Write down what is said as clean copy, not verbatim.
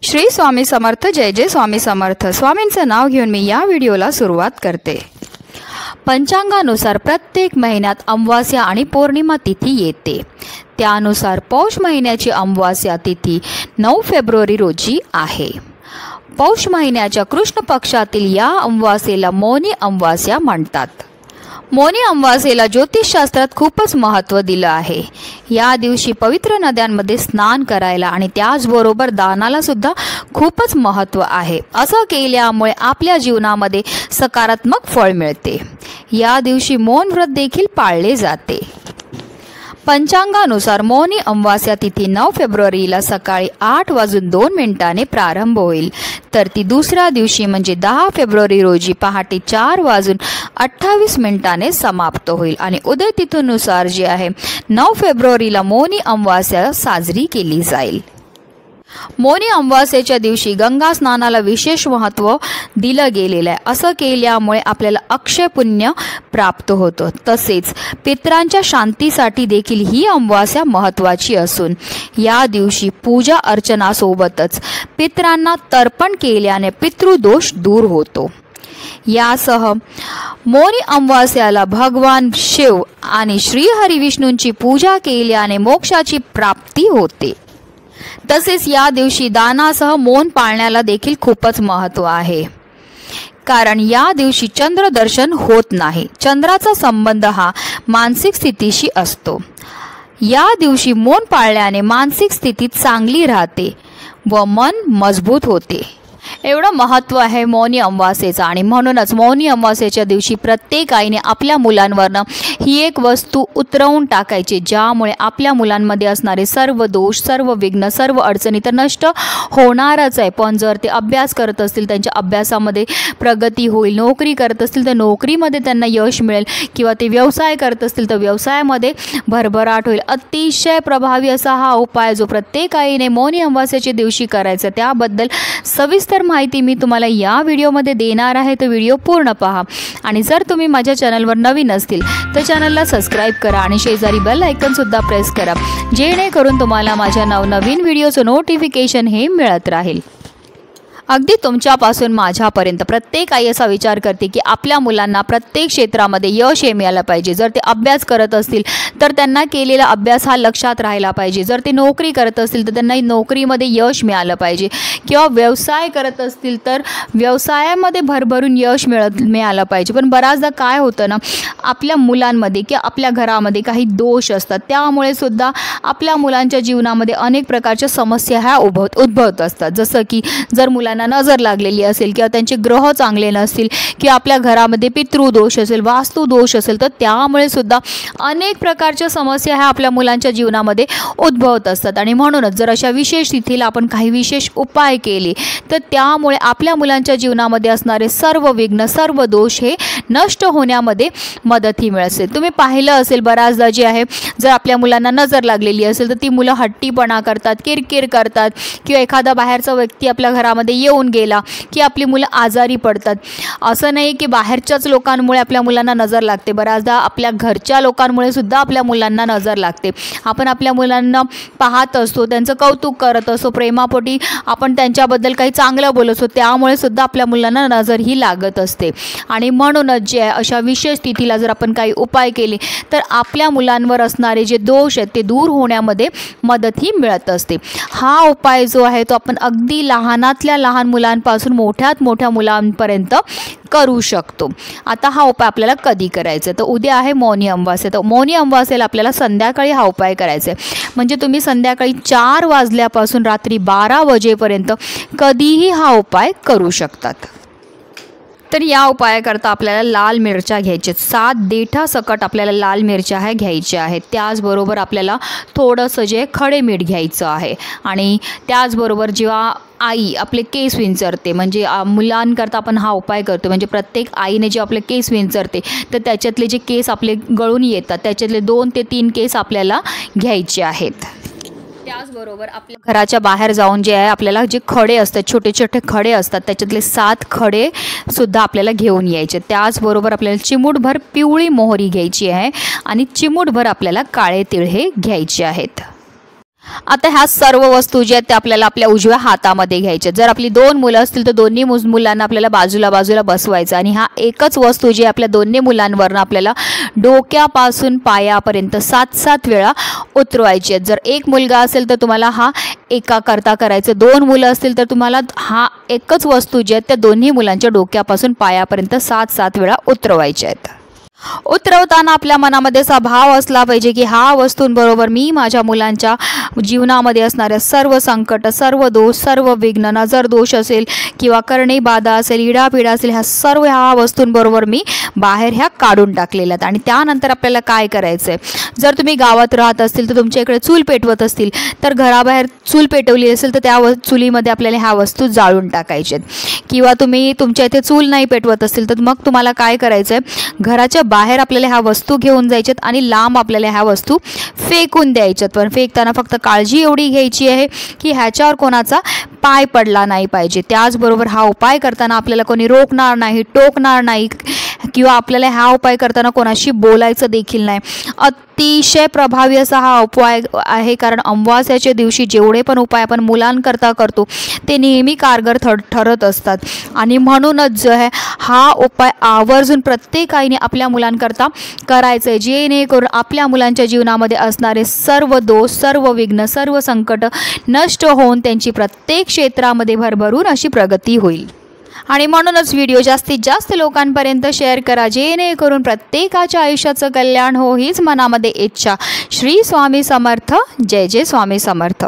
श्री स्वामी समर्थ. जय जय स्वामी समर्थ. स्वामींचं नाव घेऊन मी या व्हिडिओला सुरुवात करते. पंचांगानुसार प्रत्येक महिन्यात अमावास्या आणि पौर्णिमा तिथी येते. त्यानुसार पौष महिन्याची अमावास्या तिथी 9 फेब्रुवारी रोजी आहे. पौष महिन्याच्या कृष्ण पक्षातील या अमावास्येला मौनी अमावास्या म्हणतात. मौनी अमावास्येला ज्योतिषशास्त्रात खूपच महत्त्व दिलं आहे. या दिवशी पवित्र नद्यांमध्ये स्नान करायला आणि त्याचबरोबर दानाला सुद्धा खूपच महत्त्व आहे. असं केल्यामुळे आपल्या जीवनामध्ये सकारात्मक फळ मिळते. या दिवशी मौन व्रत देखील पाळले जाते. पंचांगानुसार मौनी अमावास्या तिथी 9 फेब्रुवारीला सकाळी 8:02 प्रारंभ होईल, तर ती दुसऱ्या दिवशी म्हणजे 10 फेब्रुवारी रोजी पहाटे 4:28 समाप्त होईल. आणि उदय तिथीनुसार जे आहे 9 फेब्रुवारीला मौनी अमावास्या साजरी केली जाईल. मौनी अमावास्येच्या दिवशी गंगा स्नानाला विशेष महत्त्व दिलं गेलेलं आहे. असं केल्यामुळे आपल्याला अक्षय पुण्य प्राप्त होतं. तसेच पितरांच्या शांतीसाठी देखील ही अमावास्या महत्त्वाची असून या दिवशी पूजा अर्चनासोबतच पितरांना तर्पण केल्याने पितृदोष दूर होतो. यासह मौनी अमावास्याला भगवान शिव आणि श्री हरिविष्णूंची पूजा केल्याने मोक्षाची प्राप्ती होते. तसेच या दिवशी दानासह मौन पाळण्याला देखील खूपच महत्त्व आहे, कारण या दिवशी चंद्र दर्शन होत नाही. चंद्राचा संबंध हा मानसिक स्थितीशी असतो. या दिवशी मौन पाळल्याने मानसिक स्थिती चांगली राहते व मन मजबूत होते. एवढं महत्त्व आहे मौनी अमावास्येचं. आणि म्हणूनच मौनी अमावास्येच्या दिवशी प्रत्येक आईने आपल्या मुलांवरनं ही एक वस्तू उतरवून टाकायची, ज्यामुळे आपल्या मुलांमध्ये असणारे सर्व दोष, सर्व विघ्न, सर्व अडचणी तर नष्ट होणारच आहे. पण जर ते अभ्यास करत असतील, त्यांच्या अभ्यासामध्ये प्रगती होईल, नोकरी करत असतील तर नोकरीमध्ये त्यांना यश मिळेल, किंवा ते व्यवसाय करत असतील तर व्यवसायामध्ये भरभराट होईल. अतिशय प्रभावी असा हा उपाय जो प्रत्येक आईने मौनी अमावास्येच्या दिवशी करायचा, त्याबद्दल सविस्तर माहिती मी तुम्हाला या व्हिडिओमध्ये देणार आहे. तर व्हिडिओ पूर्ण पहा. आणि जर तुम्ही माझ्या चॅनलवर नवीन असतील तर चॅनलला सबस्क्राईब करा आणि शेजारी बेल आयकॉन सुद्धा प्रेस करा, जेणेकरून तुम्हाला माझ्या नवनवीन व्हिडिओचं नोटिफिकेशन हे मिळत राहील. अगदी तुमच्यापासून माझ्यापर्यंत प्रत्येक आई असा विचार करते की आपल्या मुलांना प्रत्येक क्षेत्रामध्ये यश हे मिळालं पाहिजे. जर ते अभ्यास करत असतील तर त्यांना केलेला अभ्यास हा लक्षात राहिला पाहिजे. जर ते नोकरी करत असतील तर त्यांना नोकरीमध्ये यश मिळालं पाहिजे, किंवा व्यवसाय करत असतील तर व्यवसायामध्ये भरभरून यश मिळालं पाहिजे. पण बऱ्याचदा काय होतं ना, आपल्या मुलांमध्ये किंवा आपल्या घरामध्ये काही दोष असतात, त्यामुळे सुद्धा आपल्या मुलांच्या जीवनामध्ये अनेक प्रकारच्या समस्या ह्या उद्भवत असतात. जसं की जर मुलांना नजर लागलेली असेल, किंवा त्यांचे ग्रह चांगले नसतील, किंवा आपल्या घरामध्ये पितृदोष असेल, वास्तुदोष असेल, तर त्यामुळे सुद्धा अनेक प्रकारच्या समस्या ह्या आपल्या मुलांच्या जीवनामध्ये उद्भवत असतात. आणि म्हणूनच जर अशा विशेष तिथीला आपण काही विशेष उपाय केले तर त्यामुळे आपल्या मुलांच्या जीवनामध्ये असणारे सर्व विघ्न, सर्व दोष हे नष्ट होण्यामध्ये मदतही मिळते. तुम्ही पाहिलं असेल बऱ्याचदा जे आहे, जर आपल्या मुलांना नजर लागलेली असेल तर ती मुलं हट्टीपणा करतात, किरकिर करतात, किंवा एखादा बाहेरचा व्यक्ती आपल्या घरामध्ये येऊन गेला की आपली मुलं आजारी पडतात. असं नाही की बाहेरच्याच लोकांमुळे आपल्या मुलांना नजर लागते, बऱ्याचदा आपल्या घरच्या लोकांमुळे सुद्धा आपल्या मुलांना नजर लागते. आपण आपल्या मुलांना पाहत असतो, त्यांचं कौतुक करत असतो, प्रेमापोटी आपण त्यांच्याबद्दल काही चांगलं बोलत असतो, त्यामुळे सुद्धा आपल्या मुलांना नजर ही लागत असते. आणि म्हणूनच जे आहे, अशा विशेष तिथीला जर आपण काही उपाय केले तर आपल्या मुलांवर असणारे जे दोष आहेत ते दूर होण्यामध्ये मदत ही मिळत असते. हा उपाय जो आहे तो आपण अगदी लहानातल्या लहान मुलांपासून मोठ्यात मोठ्या मुलांपर्यंत करू शकतो. आता हा उपाय आपल्याला कधी करायचा, तर उद्या आहे मौनी अमावास्या. तर मौनी अमावास्येला आपल्याला संध्याकाळी हा उपाय करायचा आहे. म्हणजे तुम्ही संध्याकाळी 4 वाजल्यापासून रात्री 12 वाजेपर्यंत कधीही हा उपाय करू शकतात. तर या उपायाकरता आपल्याला लाल मिरच्या घ्यायच्या, 7 देठासकट आपल्याला लाल मिरच्या घ्यायच्या आहेत. त्याचबरोबर आपल्याला थोडंसं जे खडे मीठ घ्यायचं आहे. आणि त्याचबरोबर जेव्हा आई आपले केस विंचरते, म्हणजे मुलांकरता आपण हा उपाय करतो, म्हणजे प्रत्येक आईने जे आपले केस विंचरते तर त्याच्यातले जे केस आपले गळून येतात त्याच्यातले 2 ते 3 केस आपल्याला घ्यायचे आहेत. त्याचबरोबर आपल्या घराच्या बाहेर जाऊन जे आहे आपल्याला जे खडे असतात, छोटे छोटे खडे असतात, त्याच्यातले 7 खडे सुद्धा आपल्याला घेऊन यायचे. त्याचबरोबर आपल्याला चिमूटभर पिवळी मोहरी घ्यायची आहे आणि चिमूटभर आपल्याला काळे तीळ हे घ्यायचे आहेत. आता ह्या सर्व वस्तू ज्या आहेत त्या आपल्याला आपल्या उजव्या हातामध्ये घ्यायच्या. जर आपली 2 मुलं असतील तर दोन्ही मुलांना आपल्याला बाजूला बसवायचं आणि हा एकच वस्तू जी आपल्या दोन्ही मुलांवरनं आपल्याला डोक्यापासून पायापर्यंत 7-7 वेळा उतरवायची आहेत. जर एक मुलगा असेल तर तुम्हाला हा एका करता करायचं. 2 मुलं असतील तर तुम्हाला हा एकच वस्तू जी आहेत त्या दोन्ही मुलांच्या डोक्यापासून पायापर्यंत 7-7 वेळा उतरवायच्या आहेत. उतरवताना आपल्या मनामध्ये असा भाव असला पाहिजे की ह्या वस्तूंबरोबर मी माझ्या मुलांच्या जीवनामध्ये असणाऱ्या सर्व संकट, सर्व दोष, सर्व विघ्न, नजर दोष असेल किंवा करणी बाधा असेल, इडापिडा असेल, ह्या वस्तूंबरोबर मी बाहेर ह्या काढून टाकलेल्या आहेत. आणि त्यानंतर आपल्याला काय करायचं आहे, जर तुम्ही गावात राहत असतील तर तुमच्या इकडे चूल पेटवत असतील तर घराबाहेर चूल पेटवली असेल तर त्या चुलीमध्ये आपल्याला ह्या वस्तू जाळून टाकायच्या आहेत. किंवा तुम्ही तुमच्या इथे चूल नाही पेटवत असतील तर मग तुम्हाला काय करायचं आहे, घराच्या बाहेर आपल्याला ह्या वस्तू घेऊन जायच्यात आणि लांब आपल्याला ह्या वस्तू फेकून द्यायच्यात. पण फेकताना फक्त काळजी एवढी घ्यायची आहे की ह्याच्यावर कोणाचा पाय पडला नाही पाहिजे. त्याचबरोबर हा उपाय करताना आपल्याला कोणी रोखणार नाही, टोकणार नाही किंवा आपल्याला हा उपाय करताना कोणाशी बोलायचं देखील नाही. अतिशय प्रभावी असा हा उपाय आहे, कारण अमावास्याच्या दिवशी जेवढे पण उपाय आपण मुलांकरता करतो ते नेहमी कारगर ठरत असतात. आणि म्हणूनच जो आहे हा उपाय आवर्जून प्रत्येक आईने आपल्या मुलांकरता करायचं आहे, जेणेकरून आपल्या मुलांच्या जीवनामध्ये असणारे सर्व दोष, सर्व विघ्न, सर्व संकट नष्ट होऊन त्यांची प्रत्येक क्षेत्रामध्ये भरभरून अशी प्रगती होईल. आणि म्हणूनच व्हिडिओ जास्तीत जास्त लोकांपर्यंत शेअर करा, जेणेकरून प्रत्येकाच्या आयुष्याचं कल्याण हो हीच मनामध्ये इच्छा. श्री स्वामी समर्थ. जय जय स्वामी समर्थ.